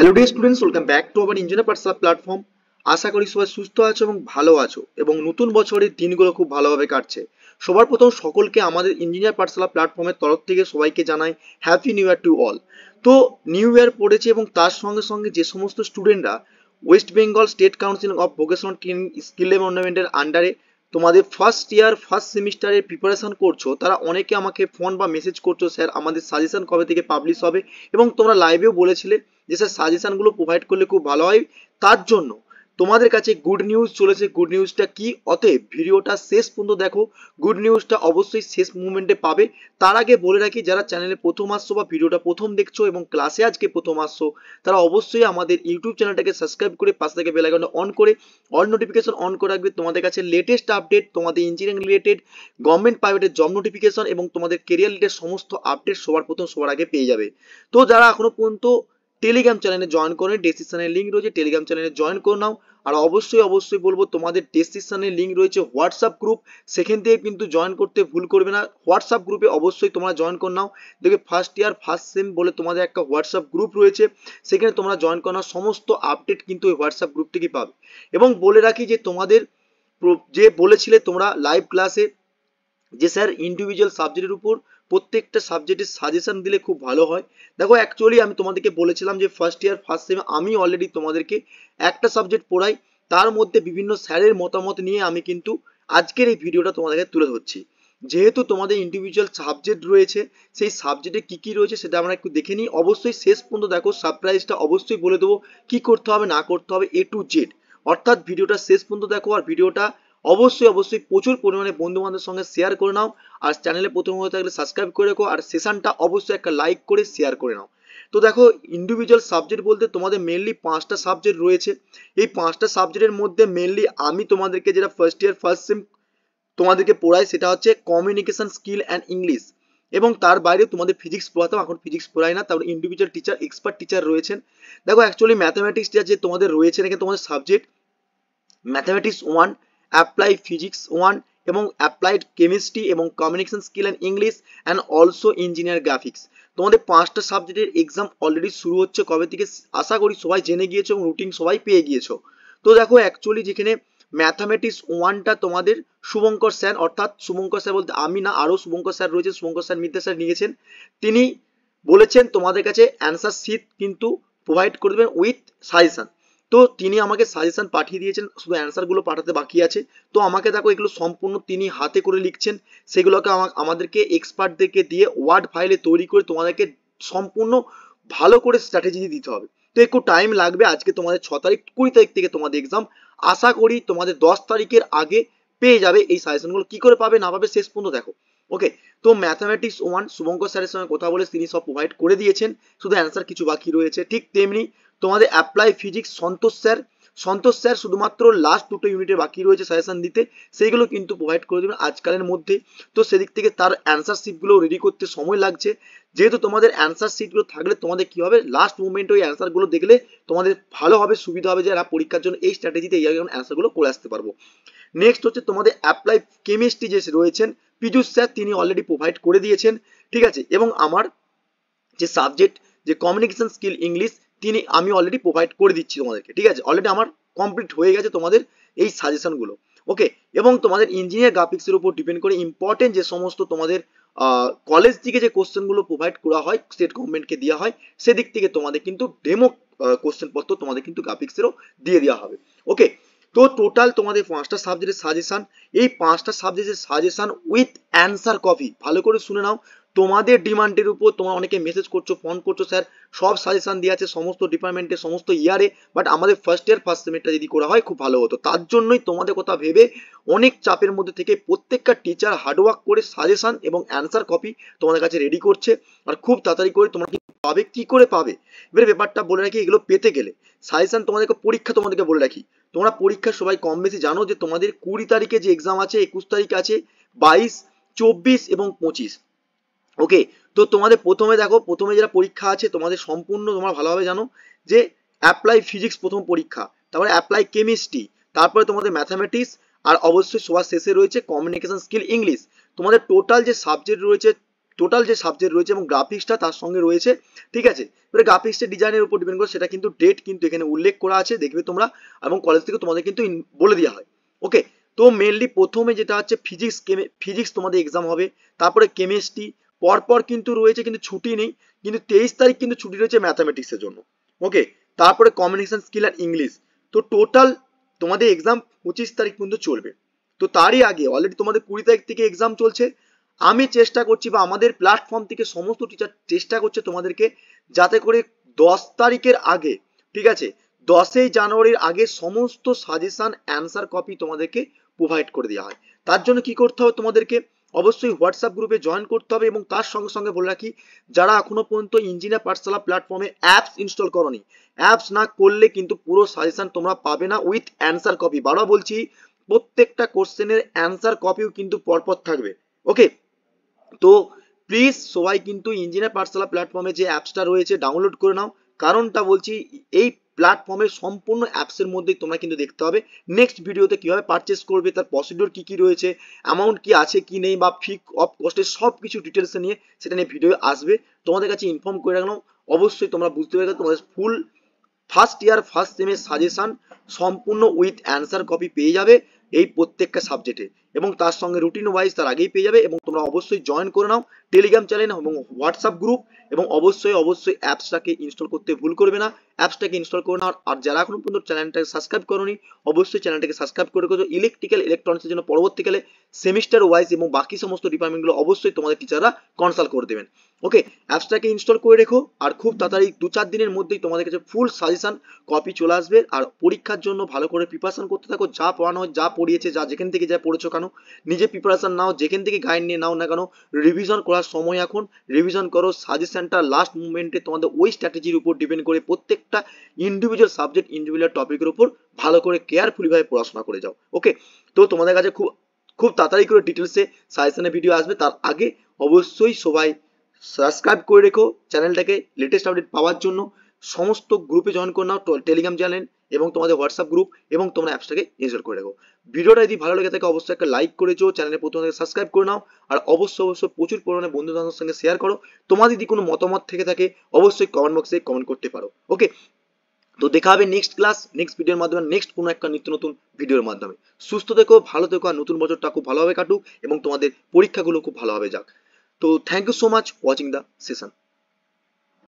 Hello dear students, welcome back to our engineer Pathsala platform. আশা করি সবাই সুস্থ আছো এবং ভালো আছো এবং নতুন বছরের দিনগুলো খুব ভালোভাবে কাটছে। সবার প্রথম সকলকে আমাদের ইঞ্জিনিয়ার পাঠশালা প্ল্যাটফর্মের তরফ থেকে সবাইকে জানাই happy new year to all. তো নিউ ইয়ার পড়েছে এবং তার সঙ্গে সঙ্গে যে সমস্ত স্টুডেন্টরা West Bengal state council of vocational training skill ডেভেলপমেন্টের আন্ডারে তোমাদের ফার্স্ট ইয়ার ফার্স্ট সেমিস্টারের প্রিপারেশন করছো, তারা অনেকে আমাকে ফোন বা মেসেজ করছো, স্যার আমাদের সাজেশন কবে থেকে পাবলিশ হবে, এবং তোমরা লাইভেও বলেছিলে যে স্যার সাজেশনগুলো প্রোভাইড করলে খুব ভালো হয়। তার জন্য তোমাদের কাছে গুড নিউজ চলেছে। গুড নিউজটা কি? অতএব ভিডিওটা শেষ পর্যন্ত দেখো। গুড নিউজটা অবশ্যই শেষ মুভমেন্টে পাবে। তার আগে বলে রাখি, যারা চ্যানেলে প্রথম আসছো বা ভিডিওটা প্রথম দেখছো এবং ক্লাসে আজকে প্রথম আসছো, তারা অবশ্যই আমাদের ইউটিউব চ্যানেলটাকে সাবস্ক্রাইব করে পাশে থেকে বেল আইকনটা অন করে অল নোটিফিকেশন অন করে রাখবে। তোমাদের কাছে লেটেস্ট আপডেট, তোমাদের ইঞ্জিনিয়ারিং রিলেটেড, গভর্নমেন্ট প্রাইভেটের জব নোটিফিকেশন এবং তোমাদের কেরিয়ার রিলেটেড সমস্ত আপডেট সবার প্রথম সবার আগে পেয়ে যাবে। তো যারা এখনো পর্যন্ত টেলিগ্রাম চ্যানেলে জয়েন করে, ডেসক্রিপশনের লিঙ্ক রয়েছে, টেলিগ্রাম চ্যানেলে জয়েন করে নাও। আর অবশ্যই বলবো, তোমাদের ডেসক্রিপশনের লিঙ্ক রয়েছে হোয়াটসঅ্যাপ গ্রুপ, সেখান থেকে কিন্তু জয়েন করতে ভুল করবে না। হোয়াটসঅ্যাপ গ্রুপে অবশ্যই তোমরা জয়েন করে নাও। দেখবে ফার্স্ট ইয়ার ফার্স্ট সেম বলে তোমাদের একটা হোয়াটসঅ্যাপ গ্রুপ রয়েছে, সেখানে তোমরা জয়েন করে নাও। সমস্ত আপডেট কিন্তু ওই হোয়াটসঅ্যাপ গ্রুপ থেকে পাবে। এবং বলে রাখি যে তোমাদের যে বলেছিলে তোমরা লাইভ ক্লাসে যে স্যার ইন্ডিভিজুয়াল সাবজেক্টের উপর প্রত্যেকটা সাবজেক্টের সাজেশন দিলে খুব ভালো হয়। দেখো অ্যাকচুয়ালি আমি তোমাদেরকে বলেছিলাম যে ফার্স্ট ইয়ার ফার্স্ট সেমে আমি অলরেডি তোমাদেরকে একটা সাবজেক্ট পড়াই, তার মধ্যে বিভিন্ন স্যারের মতামত নিয়ে আমি কিন্তু আজকের এই ভিডিওটা তোমাদেরকে তুলে ধরছি। যেহেতু তোমাদের ইন্ডিভিজুয়াল সাবজেক্ট রয়েছে, সেই সাবজেক্টে কি কি রয়েছে সেটা আমরা একটু দেখে নিই। অবশ্যই শেষ পর্যন্ত দেখো, সারপ্রাইজটা অবশ্যই বলে দেবো কি করতে হবে না করতে হবে এ টু জেড। অর্থাৎ ভিডিওটা শেষ পর্যন্ত দেখো, আর ভিডিওটা অবশ্যই প্রচুর পরিমাণে বন্ধু বান্ধবের সঙ্গে শেয়ার করে নাও। আর চ্যানেলে প্রথম হয়ে থাকলে সাবস্ক্রাইব করে রাখো, আর সেশনটা অবশ্যই একটা লাইক করে শেয়ার করে নাও। তো দেখো, ইন্ডিভিজুয়াল সাবজেক্ট বলতে তোমাদের মেনলি 5টা সাবজেক্ট রয়েছে। এই 5টা সাবজেক্টের মধ্যে মেনলি আমি তোমাদেরকে যেটা ফার্স্ট ইয়ার ফার্স্ট সেম তোমাদেরকে পড়াই সেটা হচ্ছে কমিউনিকেশন স্কিল অ্যান্ড ইংলিশ। এবং তার বাইরে তোমাদের ফিজিক্স পড়াতাম, এখন ফিজিক্স পড়াই না। তারপরে ইন্ডিভিজুয়াল টিচার, এক্সপার্ট টিচার রয়েছেন। দেখো অ্যাকচুয়ালি ম্যাথামেটিক্স যে তোমাদের রয়েছে, এখানে তোমাদের সাবজেক্ট ম্যাথামেটিক্স 1, অ্যাপ্লাই ফিজিক্স 1, এবং অ্যাপ্লাইড কেমিস্ট্রি এবং communication skill and English and also engineer graphics. তোমাদের 5টা সাবজেক্টের এক্সাম অলরেডি শুরু হচ্ছে কবে থেকে আশা করি সবাই জেনে গিয়েছো এবং রুটিন সবাই পেয়ে গিয়েছো। তো দেখো অ্যাকচুয়ালি যেখানে ম্যাথামেটিক্স 1টা তোমাদের শুভঙ্কর স্যার, অর্থাৎ শুভঙ্কর স্যার বলতে আমি না, আরও শুভঙ্কর স্যার রয়েছে, শুভঙ্কর স্যার মিত্র স্যার নিয়েছেন। তিনি বলেছেন তোমাদের কাছে অ্যান্সার শিট কিন্তু প্রোভাইড করে দেবেন উইথ সাজেশন। তো তিনি আমাকে সাজেশন পাঠিয়ে দিয়েছেন, শুধু অ্যান্সারগুলো পাঠাতে বাকি আছে। তো আমাকে দেখো এগুলো সম্পূর্ণ তিনি হাতে করে লিখছেন, সেগুলোকে আমাদেরকে এক্সপার্টদেরকে দিয়ে ওয়ার্ড ফাইলে তৈরি করে তোমাদেরকে সম্পূর্ণ ভালো করে স্ট্র্যাটেজি দিতে হবে। তো একটু টাইম লাগবে। আজকে তোমাদের 6 তারিখ, 20 তারিখ থেকে তোমাদের এক্সাম। আশা করি তোমাদের 10 তারিখের আগে পেয়ে যাবে এই সাজেশনগুলো। কি করে পাবে না পাবে শেষ পর্যন্ত দেখো। ওকে, তো ম্যাথামেটিক্স 1 শুভঙ্কর স্যারের সঙ্গে কথা বলে তিনি সব প্রোভাইড করে দিয়েছেন, শুধু অ্যান্সার কিছু বাকি রয়েছে। ঠিক তেমনি তোমাদের অ্যাপ্লাই ফিজিক্স সন্তোষ স্যার শুধুমাত্র লাস্ট দুটো ইউনিটের বাকি রয়েছে সাজেশন দিতে, সেইগুলো কিন্তু প্রোভাইড করে দেবেন আজকালের মধ্যে। তো সেদিক থেকে তার অ্যান্সার শিটগুলো রেডি করতে সময় লাগছে। যেহেতু তোমাদের অ্যান্সার শিটগুলো থাকলে তোমাদের কি হবে, লাস্ট মুভমেন্টে ওই অ্যান্সারগুলো দেখলে তোমাদের ভালো হবে, সুবিধা হবে, যে পরীক্ষার জন্য এই স্ট্র্যাটেজিতে এই অ্যান্সারগুলো করে আসতে পারবো। নেক্সট হচ্ছে তোমাদের অ্যাপ্লাই কেমিস্ট্রি যে রয়েছেন, পীযূষ স্যার তিনি অলরেডি প্রোভাইড করে দিয়েছেন, ঠিক আছে। এবং আমার যে সাবজেক্ট যে কমিউনিকেশন স্কিল ইংলিশ, আমি অলরেডি প্রোভাইড করে দিচ্ছি তোমাদেরকে, ঠিক আছে। অলরেডি আমার কমপ্লিট হয়ে গেছে তোমাদের এই সাজেশনগুলো। ওকে, এবং তোমাদের ইঞ্জিনিয়ার গ্রাফিক্সের উপর ডিপেন্ড করে ইম্পর্টেন্ট যে সমস্ত তোমাদের কলেজ থেকে যে কোশ্চেনগুলো প্রোভাইড করা হয়, স্টেট গভর্নমেন্টকে দেওয়া হয়, সেদিক থেকে তোমাদের কিন্তু ডেমো কোশ্চেন পত্র তোমাদের কিন্তু গ্রাফিক্সেরও দিয়ে দেওয়া হবে। ওকে, তো টোটাল তোমাদের 5টা সাবজেক্টের সাজেশন, এই 5টা সাবজেক্টের সাজেশন উইথ অ্যান্সার কপি। ভালো করে শুনে নাও, তোমাদের ডিমান্ডের উপর তোমরা অনেকে মেসেজ করছো, ফোন করছো, স্যার সব সাজেশন দিয়ে আছে সমস্ত ডিপার্টমেন্টে সমস্ত ইয়ারে, বাট আমাদের ফার্স্ট ইয়ার ফার্স্ট সেমিস্টার যদি করা হয় খুব ভালো হতো। তার জন্যই তোমাদের কথা ভেবে অনেক চাপের মধ্যে থেকে প্রত্যেকটা টিচার হার্ডওয়ার্ক করে সাজেশন এবং অ্যান্সার কপি তোমাদের কাছে রেডি করছে। আর খুব তাড়াতাড়ি করে তোমরা পাবে। কি করে পাবে এবারে ব্যাপারটা বলে রাখি, এগুলো পেতে গেলে সাজেশন তোমাদেরকে পরীক্ষা তোমাদেরকে বলে রাখি, তোমরা পরীক্ষা সবাই কম বেশি জানো যে তোমাদের 20 তারিখে যে এক্সাম আছে, 21 তারিখ আছে, 22, 24 এবং 25। ওকে, তো তোমাদের প্রথমে দেখো, প্রথমে যেটা পরীক্ষা আছে তোমাদের সম্পূর্ণ তোমরা ভালোভাবে জানো যে অ্যাপ্লাই ফিজিক্স প্রথম পরীক্ষা, তারপরে অ্যাপ্লাই কেমিস্ট্রি, তারপরে তোমাদের ম্যাথামেটিক্স, আর অবশ্যই সবার শেষে রয়েছে কমিউনিকেশন স্কিল ইংলিশ। তোমাদের টোটাল যে সাবজেক্ট রয়েছে টোটাল যে সাবজেক্ট রয়েছে এবং গ্রাফিক্সটা তার সঙ্গে রয়েছে, ঠিক আছে। এবারে গ্রাফিক্সের ডিজাইনের উপর ডিপেন্ড করে সেটা কিন্তু ডেট কিন্তু এখানে উল্লেখ করা আছে, দেখবে তোমরা, এবং কলেজ থেকে তোমাদের কিন্তু বলে দেওয়া হয়। ওকে, তো মেনলি প্রথমে যেটা হচ্ছে ফিজিক্স তোমাদের এক্সাম হবে, তারপরে কেমিস্ট্রি, পরপর কিন্তু রয়েছে, কিন্তু ছুটি নেই, কিন্তু 23 তারিখ কিন্তু ছুটি রয়েছে ম্যাথামেটিক্সের জন্য। ওকে, তারপরে কমিউনিকেশন স্কিল আর ইংলিশ। তো টোটাল তোমাদের এক্সাম 25 তারিখ পর্যন্ত চলবে। তো তারই আগে অলরেডি তোমাদের 20 তারিখ থেকে এক্সাম চলছে। আমি চেষ্টা করছি বা আমাদের প্ল্যাটফর্ম থেকে সমস্ত টিচার চেষ্টা করছে তোমাদেরকে যাতে করে 10 তারিখের আগে, ঠিক আছে, 10ই জানুয়ারির আগে সমস্ত সাজেশন অ্যান্সার কপি তোমাদেরকে প্রোভাইড করে দেওয়া হয়। তার জন্য কি করতে হবে তোমাদেরকে, অবশ্যই হোয়াটসঅ্যাপ গ্রুপে জয়েন করতে হবে, এবং তার সঙ্গে সঙ্গে বলে রাখি, যারা এখনো পর্যন্ত ইঞ্জিনিয়ার পাঠশালা প্ল্যাটফর্মে অ্যাপস ইনস্টল করনি, অ্যাপস না করলে কিন্তু পুরো সাজেশন তোমরা পাবে না উইথ অ্যান্সার কপি। বারবার বলছি, প্রত্যেকটা কোশ্চেনের অ্যান্সার কপিও কিন্তু পরপর থাকবে। ওকে, তো প্লিজ সবাই কিন্তু ইঞ্জিনিয়ার পাঠশালা প্ল্যাটফর্মে যে অ্যাপসটা রয়েছে ডাউনলোড করে নাও। কারণটা বলছি, এই প্ল্যাটফর্মে সম্পূর্ণ অ্যাপসের মধ্যেই তোমরা কিন্তু দেখতে হবে নেক্সট ভিডিওতে কিভাবে পারচেস করবে, তার প্রসিডিওর কি কি রয়েছে, অ্যামাউন্ট কি আছে কি নেই, বা ফি অফ কস্টের সব কিছু ডিটেলস নিয়ে সেটা নিয়ে ভিডিও আসবে, তোমাদের কাছে ইনফর্ম করে রাখলাম। অবশ্যই তোমরা বুঝতে পারবে তোমাদের ফুল ফার্স্ট ইয়ার ফার্স্ট সেমের সাজেশন সম্পূর্ণ উইথ অ্যান্সার কপি পেয়ে যাবে এই প্রত্যেকটা সাবজেক্টে, এবং তার সঙ্গে রুটিন ওয়াইজ তার আগেই পেয়ে যাবে। এবং তোমরা অবশ্যই জয়েন করে নাও টেলিগ্রাম চ্যানেল এবং হোয়াটসঅ্যাপ গ্রুপ, এবং অবশ্যই অ্যাপসটাকে ইনস্টল করতে ভুল করবে না, অ্যাপসটাকে ইনস্টল করে নাও। আর যারা এখনো পর্যন্ত চ্যানেলটাকে সাবস্ক্রাইব করোনি, অবশ্যই চ্যানেলটাকে সাবস্ক্রাইব করে রেখো। ইলেকট্রনিক্সের জন্য পরবর্তীকালে সেমিস্টার ওয়াইজ এবং বাকি সমস্ত ডিপার্টমেন্টগুলো অবশ্যই তোমাদের টিচাররা কনসাল্ট করে দেবেন। ওকে, অ্যাপসটাকে ইনস্টল করে রেখো, আর খুব তাড়াতাড়ি 2-4 দিনের মধ্যেই তোমাদের কাছে ফুল সাজেশন কপি চলে আসবে। আর পরীক্ষার জন্য ভালো করে প্রিপারেশন করতে থাকো, যা পড়ানো হয়, যা পড়িয়েছে, যা যেখান থেকে যা পড়েছো কেন, নিজে প্রিপারেশন নাও, যেখান থেকে গাইড নিয়ে নাও না কেন, রিভিশন করার সময় এখন, রিভিশন করো। সাজেশনটা লাস্ট মুভমেন্টে তোমাদের ওই স্ট্র্যাটেজির উপর ডিপেন্ড করে প্রত্যেকটা ইন্ডিভিজুয়াল সাবজেক্ট ইন্ডিভিজুয়াল টপিকের উপর ভালো করে কেয়ারফুলি ভাবে পড়াশোনা করে যাও। ওকে, তো তোমাদের কাছে খুব খুব তাড়াতাড়ি করে ডিটেলসে সাজেশনের ভিডিও আসবে। তার আগে অবশ্যই সবাই সাবস্ক্রাইব করে রেখো চ্যানেলটাকে লেটেস্ট আপডেট পাওয়ার জন্য। সমস্ত গ্রুপে জয়েন করে নাও, টেলিগ্রাম চ্যানেল এবং তোমাদের হোয়াটসঅ্যাপ গ্রুপ, এবং তোমরা অ্যাপসটাকে ইনস্টল করে রাখো। ভিডিওটা যদি ভালো লেগে থাকে অবশ্যই একটা লাইক করেছো, চ্যানেলে প্রথম থেকে সাবস্ক্রাইব করে নাও, আর অবশ্যই প্রচুর পরিমাণে বন্ধু বান্ধবের সঙ্গে শেয়ার করো। তোমাদের যদি কোনো মতামত থেকে থাকে অবশ্যই কমেন্ট বক্সে কমেন্ট করতে পারো। ওকে, তো দেখা হবে নেক্সট ক্লাস, নেক্সট ভিডিওর মাধ্যমে, নেক্সট কোনো একটা নিত্য নতুন ভিডিওর মাধ্যমে। সুস্থ থেকো, ভালো থেকো, আর নতুন বছরটা খুব ভালোভাবে কাটুক এবং তোমাদের পরীক্ষাগুলো খুব ভালোভাবে যাক। তো thank you so much watching the session.